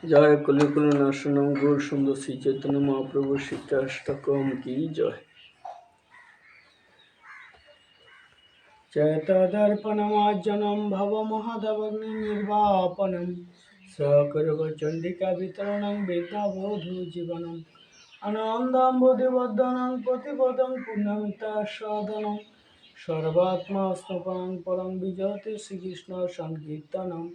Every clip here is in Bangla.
জয় কলিকুল নাশনম গৌর সুন্দর শ্রী চৈতন্য মহাপ্রভু শিক্ষাষ্টকম কি জয়। চৈতদর্পণমার্জনম ভব মহাদবগ্নি নির্বাপনম সকর্ব চণ্ডিকা বিতরণং বিদ্যাবোধু জীবনম আনন্দাম্বুধিবর্ধনং প্রতিপদং পুণ্যমিতা সাধনং সর্বাত্মা স্নপনং পরং বিজয়তে শ্রীকৃষ্ণ সংকীর্তনম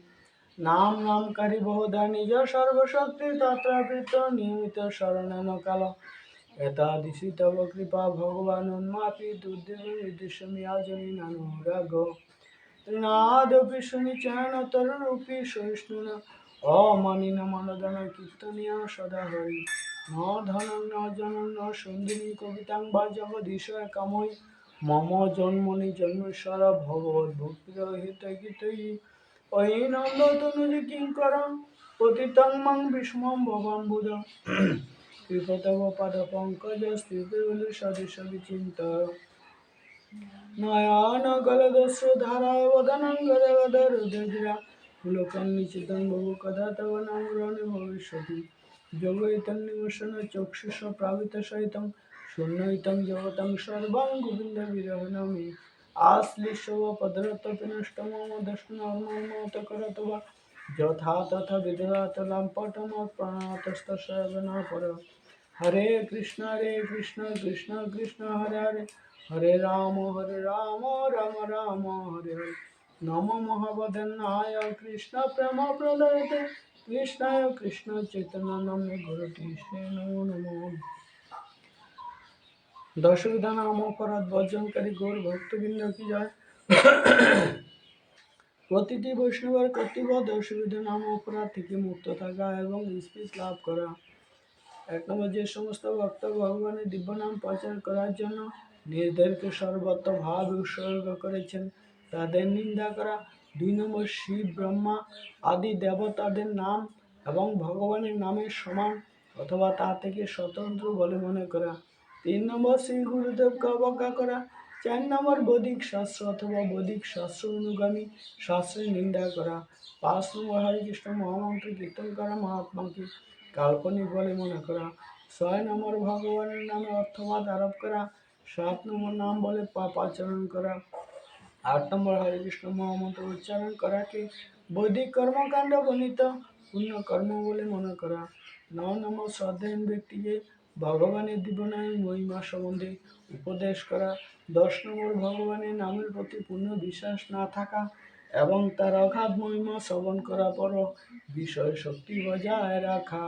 নাম নামকারী বহুধা নিজ সর্বশক্তি তত্রাবৃত নিয়মিত শরণান কাল এতাদৃশি তব কৃপা ভগবান উন্মাপি দুর্দেব নির্দেশমিয়াজনী নানুরাগ তৃণাদপি সুনিচয়ন তরুরূপী সহিষ্ণুন অমানিন মনদন কীর্তনিয়া সদা হরি ন ধনং ন জনং ন সন্দিনী কবিতাং বা জগদীশয় কাময় মম জন্মনি জন্মেশ্বর ভগবত ভক্তিরহিত গীতৈ অয়ি নন্দ তনুজি কিঙ্করং পতিতং মং বিস্মং ভবাম্বুদ কৃপতব পদ পঙ্কজ স্ত্রীপিবলি সদৃশ বিচিন্ত নয়ন গলদস্যু ধারায় বদনং গদ গদ হৃদয়গিরা পুলকং নিচিতং বহু কদা তব নাম গ্রহণে ভবিষ্যতি যোগৈতং নিমশন চক্ষুষ প্রাবিত সহিতং শূন্যৈতং জগতং সর্বং গোবিন্দ বিরহণমি আশ্লিষ্যব পদরত বিনষ্ট মম দর্শনমত করত বা যথা তথা বিদধাত লম্পটমৎ প্রাণাতস্তস্যবনা পর হরে কৃষ্ণ কৃষ্ণ কৃষ্ণ হরে হরে হরে রাম রাম রাম হরে হরে নম মহাবদনায় কৃষ্ণ প্রেম প্রদয়তে কৃষ্ণায় কৃষ্ণ চৈতন্য নামে গুরুটি শ্রী নমো নমঃ। দশবিধা নাম অপরাধ বর্জনকারী গৌর ভক্তবৃন্দ কি জয়। প্রতিটি বৈষ্ণবের কর্তব্য দশবিধা নাম অপরাধ থেকে মুক্ত থাকা এবং স্পিচ লাভ করা। এক নম্বর, যে সমস্ত ভক্ত ভগবানের দিব্য নাম প্রচার করার জন্য নিজেদেরকে সর্বত্র ভাব উৎসর্গ করেছেন তাদের নিন্দা করা। 2 নম্বর, শিব ব্রহ্মা আদি দেবতাদের নাম এবং ভগবানের নামের সমান অথবা তা থেকে স্বতন্ত্র বলে মনে করা। 3 নম্বর, শ্রী গুরুদেবকে অবজ্ঞা করা। 4 নম্বর, বৈদিক শাস্ত্র অথবা বৈদিক শাস্ত্র অনুগামী শাস্ত্রের নিন্দা করা। 5 নম্বর, হরে কৃষ্ণ মহামন্ত্র কীর্তন করা মহাত্মাকে কাল্পনিক বলে মনে করা। 6 নম্বর, ভগবানের নামে অর্থবাদ আরোপ করা। 7 নম্বর, নাম বলে পাপ আচরণ করা। 8 নম্বর, হরে কৃষ্ণ মহামন্ত্র উচ্চারণ করাকে বৈদিক কর্মকাণ্ড বর্ণিত পুণ্য কর্ম বলে মনে করা। 9 নম্বর, শ্রদ্ধাহীন ব্যক্তিকে ভগবানের দিব্যনামের মহিমা সম্বন্ধে উপদেশ করা। 10 নম্বর, ভগবানের নামের প্রতি পূর্ণ বিশ্বাস না থাকা এবং তার অগাধ মহিমা শ্রবণ করার পরও বিষয় শক্তি বজায় রাখা।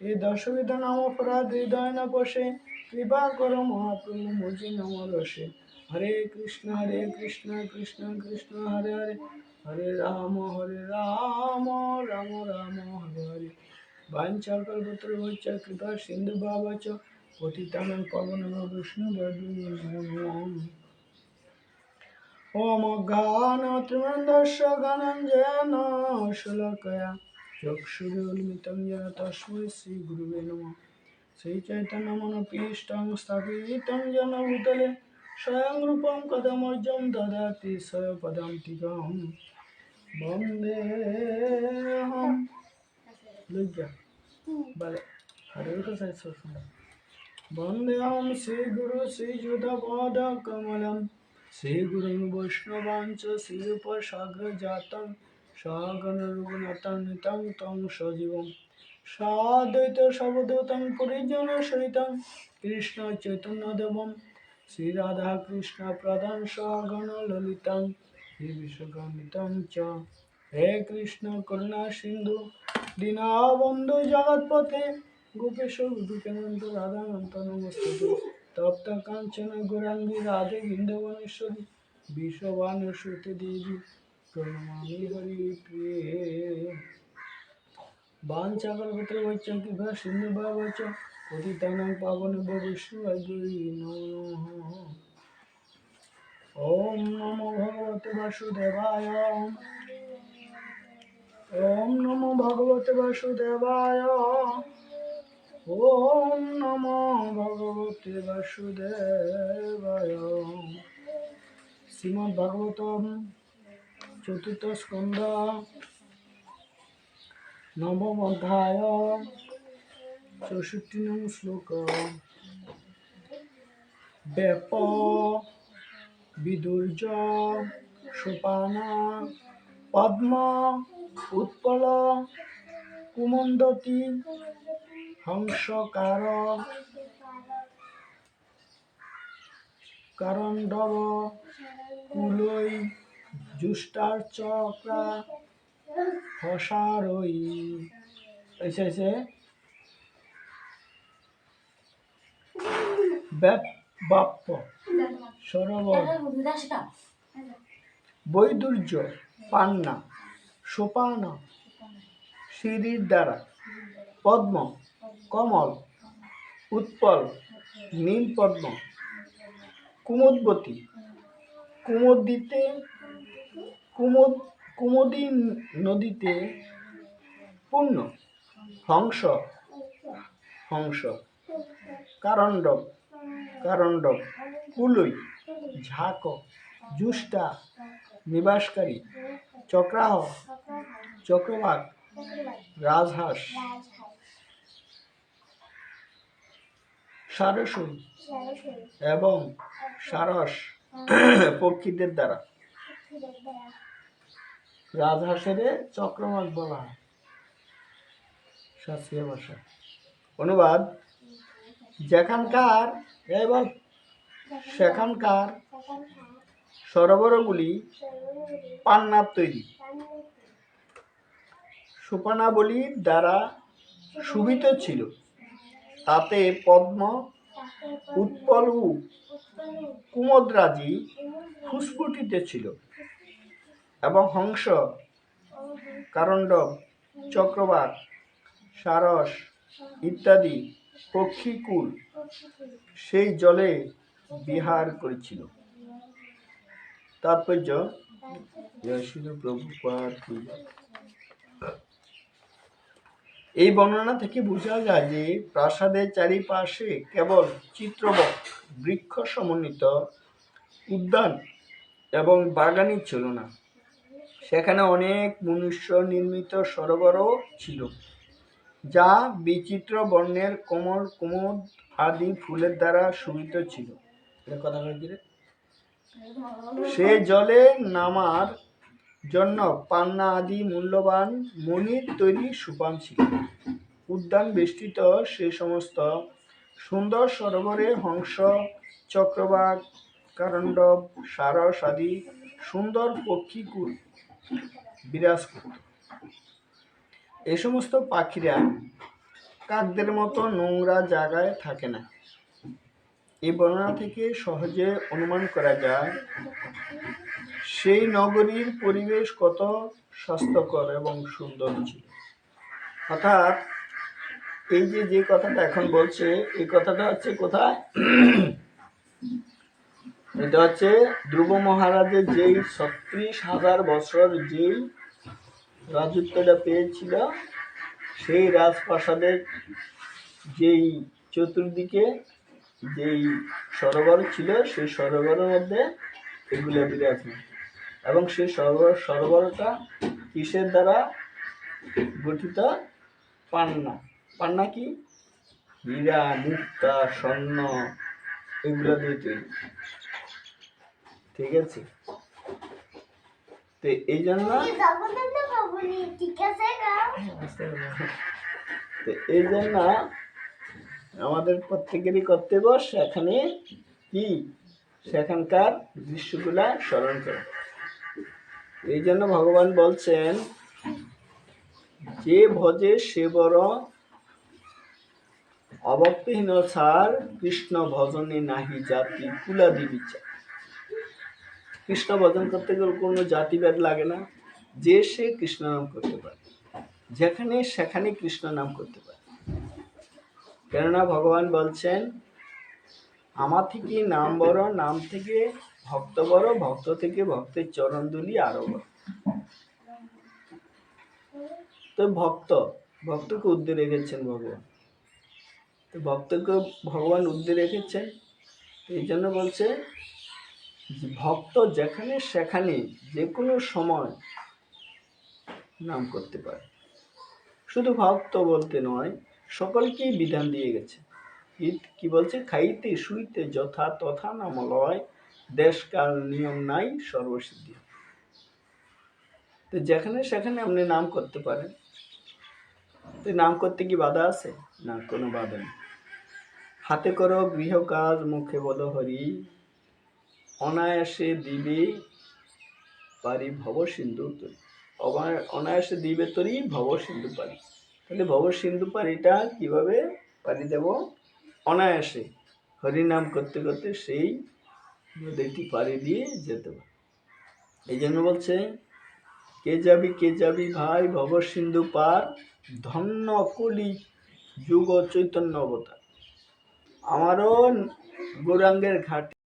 এই দশবিধ নাম অপরাধ হৃদয় না বসে কৃপা করো মহাপ্রভু মুঝে নম রসে। হরে কৃষ্ণ কৃষ্ণ কৃষ্ণ হরে হরে হরে রাম রাম রাম হরে হরে। বাঞ্ছাকল্পতরুভ্যশ্চ কৃপা সিন্ধু ভবশ্চ পতিতানাং পাবনাং বৈষ্ণবেভ্যো। ওম অজ্ঞানতিমিরন্ধস্য জ্ঞানাঞ্জনা শলাকয়া চক্ষুरुन्मिलितं येन तस्मै श्रीगुरुवे नमः। श्रीचैतन्यमनोभीष्टं स्थापितं येन भूतले स्वयं रूपं कदा मह्यं ददाति स्वपदान्तिकं वन्देऽहं वन्देऽहं श्रीगुरु श्रीयुतपादकमलं श्रीगुरुं वैष्णवांच श्रीरूपसाग्रजातं सहगण रघुनाथं नितं तं सजीवं साद्वैत सावधूतं परिजनसहितं कृष्ण चैतन्यदेवं श्रीराधा कृष्ण प्रधान सहगण ललितं श्रीविशाखान्वितं च। हे कृष्ण करुणा सिन्धु दीनबन्धु जगत्पते गोपेश गोपिकानन्द राधाकान्त नमोस्तुते। तप्त काञ्चन गौराङ्गी राधे वृन्दावनेश्वरी विश्वभानुसुते देवी प्रणमामि हरिप्रिये। वाञ्छाकल्पतरुभ्यश्च कृपा सिन्धुभ्यश्च पतितानां पावनेभ्यो वैष्णवेभ्यो नमो नमः। ॐ नमो भगवते वासुदेवाय। ॐ नमो भगवते वासुदेवाय। ॐ नमो भगवते वासुदेवाय। श्रीमद्भागवतम चतुर्थ स्कंद নবম অধ্যায় 64 নং শ্লোক। ব্যাপ বিদুর্য সোপানা পদ্ম উৎপল কুমন্দতি হংসকার কারণ্ডব কুলই জুষ্টার্চক্রা হসারই। এসে বাপ্য সরোবর বৈদুর্য পান্না সোপানা সিঁড়ির দ্বারা পদ্ম কমল উৎপল নীল পদ্ম কুমুদবতী কুমুদী নদীতে পূর্ণ হংস কারণ্ডব কুলই ঝাঁক জুষ্টা নিবাসকারী চক্রাহ চক্রবাক রাজহাঁস সারসই এবং সারস পক্ষীদের দ্বারা। রাজহাঁসের চক্রবাক বলা হয় শাস্ত্রীয় ভাষা। অনুবাদ: সেখানকার সরোবরগুলি পান্নার তৈরি, সোপানাবলীর দ্বারা শোভিত ছিল, তাতে পদ্ম উৎপল ও কুমুদরাজি ফুসফুটিত ছিল এবং হংস কারণ্ডব চক্রবাক সারস ইত্যাদি পক্ষীকুল সেই জলে বিহার করেছিল। তাৎপর্য: এই বর্ণনা থেকে বোঝা যায় যে প্রাসাদের চারিপাশে কেবল চিত্রবৎ বৃক্ষ সমন্বিত উদ্যান এবং বাগানই ছিল না, সেখানে অনেক মনুষ্য নির্মিত সরোবরও ছিল, যা বিচিত্র বর্ণের কমল কুমুদ আদি ফুলের দ্বারা শোভিত ছিল। সে জলে নামার জন্য পান্না আদি মূল্যবান মণির তৈরি সোপান ছিল। উদ্যান বেষ্টিত সে সমস্ত সুন্দর সরোবরে হংস চক্রবাক কারণ্ডব সারস আদি সুন্দর পক্ষীকুল বিরাজ করত। এই সমস্ত পাখিরা কাকদের মতো নোংরা জায়গায় থাকে না। এই বর্ণনা থেকে সহজে অনুমান করা যায় সেই নগরীর পরিবেশ কত স্বাস্থ্যকর এবং সুন্দর ছিল। অর্থাৎ এই যে কথাটা এখন বলছে, এই কথাটা হচ্ছে কোথায়? এটা হচ্ছে ধ্রুব মহারাজের যেই 36,000 বছর যেই রাজত্বটা পেয়েছিল, সেই রাজপ্রাসাদের যেই চতুর্দিকে যেই সরোবর ছিল, সেই সরোবরের মধ্যে এগুলো বিরাজমান। এবং সেই সরোবরটা কিসের দ্বারা গঠিত? পান্না কি? হীরা মুক্তা স্বর্ণ এগুলো দিয়ে তৈরি। ঠিক আছে, তো এই জন্য আমাদের প্রত্যেকেরই কর্তব্য সেখানকার দৃশ্যগুলা স্মরণ করা। এই জন্য ভগবান বলছেন, যে ভজে সে বড় অভক্তিহীন ছাড়, কৃষ্ণ ভজনে নাহি জাতি কুলাদি বিচার। কৃষ্ণ ভজন করতে গেলে কোনো জাতিভেদ লাগে না, যে সে কৃষ্ণ নাম করতে পারে, যেখানে সেখানে কৃষ্ণ নাম করতে পারে। কেননা ভগবান বলছেন, আমার থেকে নাম বড়, নাম থেকে ভক্ত বড়, ভক্ত থেকে ভক্তের চরণ ধুলি আরো বড়। তো ভক্তকে উদ্দে রেখেছেন ভগবান, তো ভক্তকে ভগবান উদ্দে রেখেছেন। এই জন্য বলছে ভক্ত যেখানে সেখানে যে কোনো সময় নাম করতে পারে, শুধু ভক্ত বলতে নয়, সকলকেই বিধান দিয়ে গেছে। কি বলছে? খাইতে শুইতে যথা তথা নামলয়, দেশকাল নিয়ম নাই সর্বসিদ্ধি। তো যেখানে সেখানে আপনি নাম করতে পারেন। তো নাম করতে কি বাধা আছে? না, কোনো বাধা নেই। হাতে করো গৃহ কাজ, মুখে বলো হরি, অনায়াসে দিবে পারি ভব সিন্ধু তরি। অনায়াসে দিবে তরি ভব সিন্ধু পারি। তাহলে ভব সিন্ধু পারিটা কিভাবে পারি দেব? অনায়াসে হরিনাম করতে করতে সেই নদীটি পাড়ি দিয়ে যেতে পারে। এই জন্য বলছে, কে যাবি ভাই ভব সিন্ধু পার, ধন্য কলি যুগ চৈতন্য অবতার। আমারও গৌরাঙ্গের ঘাটে